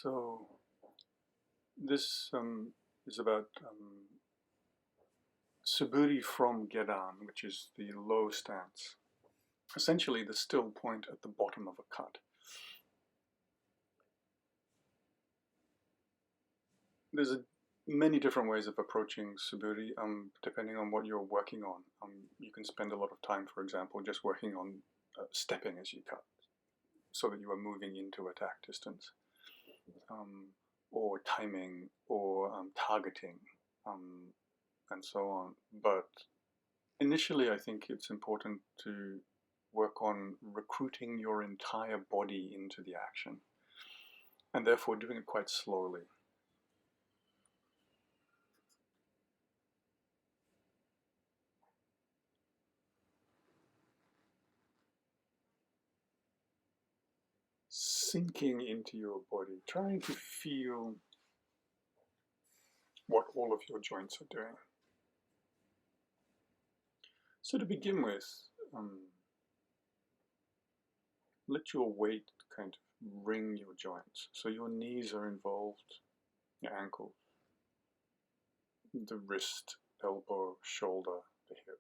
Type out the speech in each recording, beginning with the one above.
So this is about suburi from gedan, which is the low stance. Essentially the still point at the bottom of a cut. There's many different ways of approaching suburi, depending on what you're working on. You can spend a lot of time, for example, just working on stepping as you cut, so that you are moving into attack distance, or timing, or targeting, and so on. But initially, I think it's important to work on recruiting your entire body into the action, and therefore doing it quite slowly. Sinking into your body, trying to feel what all of your joints are doing. So to begin with, let your weight kind of ring your joints. So your knees are involved, your ankle, the wrist, elbow, shoulder, the hip.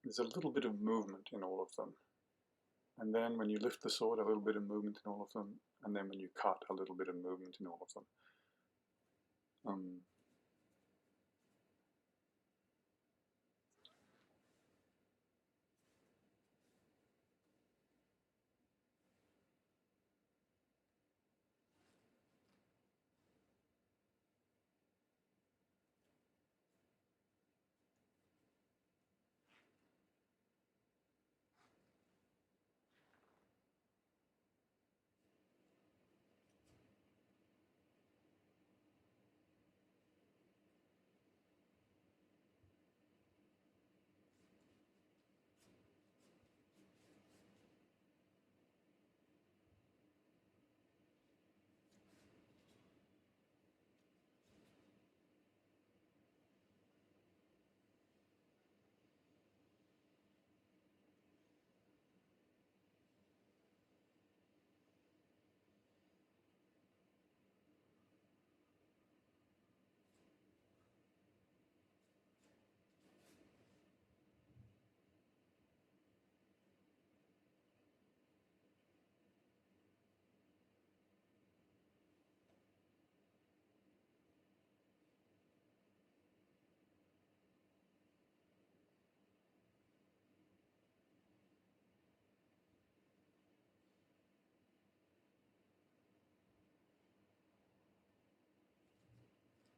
There's a little bit of movement in all of them. And then when you lift the sword, a little bit of movement in all of them. And then when you cut, a little bit of movement in all of them.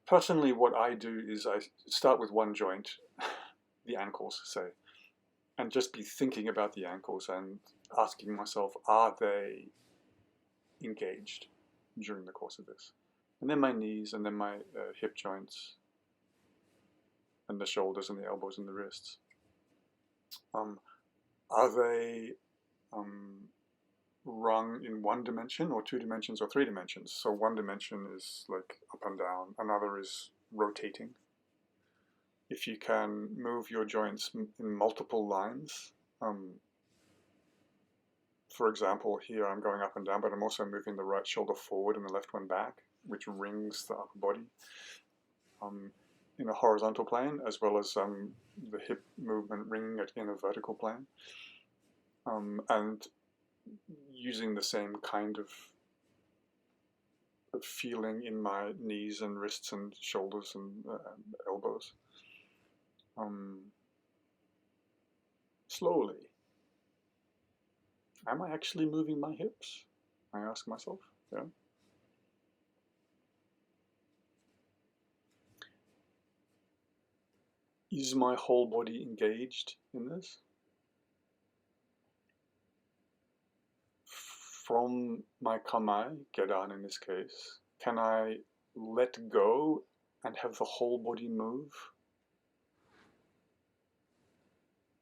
Personally, what I do is I start with one joint, the ankles, say, and just be thinking about the ankles and asking myself, are they engaged during the course of this? And then my knees, and then my hip joints, and the shoulders, and the elbows, and the wrists. Are they rung in one dimension, or two dimensions, or three dimensions? So one dimension is like up and down, another is rotating. If you can move your joints in multiple lines, for example, here I'm going up and down, but I'm also moving the right shoulder forward and the left one back, which rings the upper body in a horizontal plane, as well as the hip movement ringing it in a vertical plane, and using the same kind of feeling in my knees and wrists and shoulders and elbows. Slowly. Am I actually moving my hips? I ask myself. Yeah. Is my whole body engaged in this? From my kamai, gedan in this case, can I let go and have the whole body move?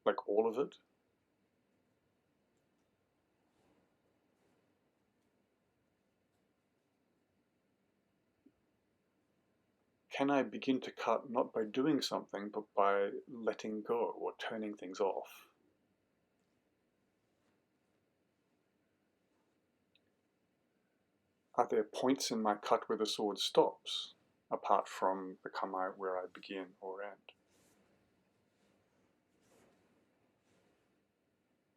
Like all of it? Can I begin to cut not by doing something, but by letting go or turning things off? Are there points in my cut where the sword stops, apart from the kamae where I begin or end?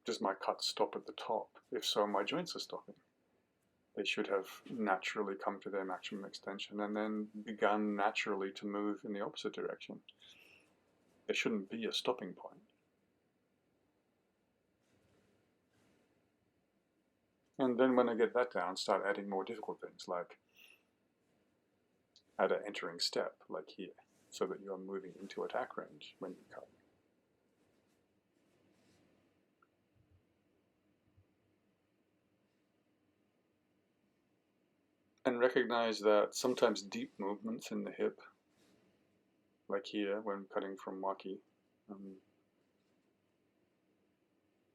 Does my cut stop at the top? If so, my joints are stopping. They should have naturally come to their maximum extension and then begun naturally to move in the opposite direction. There shouldn't be a stopping point. And then when I get that down, start adding more difficult things, like add an entering step, like here, so that you are moving into attack range when you cut. And recognize that sometimes deep movements in the hip, like here when cutting from waki,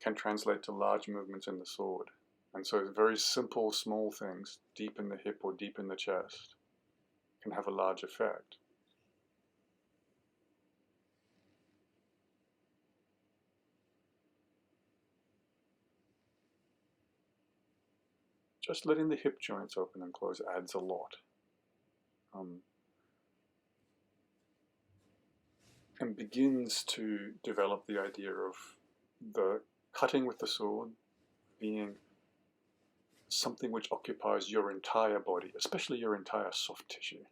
can translate to large movements in the sword. And so very simple, small things, deep in the hip or deep in the chest, can have a large effect. Just letting the hip joints open and close adds a lot. And begins to develop the idea of the cutting with the sword being something which occupies your entire body, especially your entire soft tissue.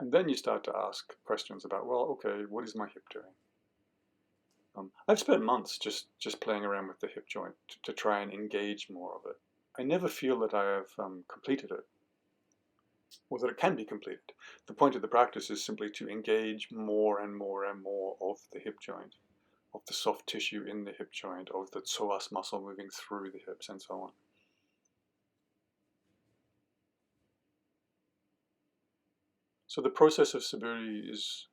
And then you start to ask questions about, well, okay, what is my hip doing? I've spent months just playing around with the hip joint to try and engage more of it. I never feel that I have completed it, or that it can be completed. The point of the practice is simply to engage more and more and more of the hip joint, of the soft tissue in the hip joint, of the psoas muscle moving through the hips, and so on. So the process of suburi is,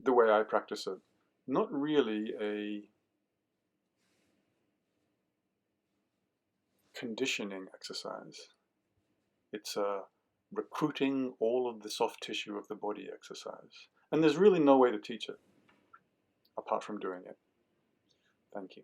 the way I practice it, not really a conditioning exercise. It's a recruiting all of the soft tissue of the body exercise. And there's really no way to teach it apart from doing it. Thank you.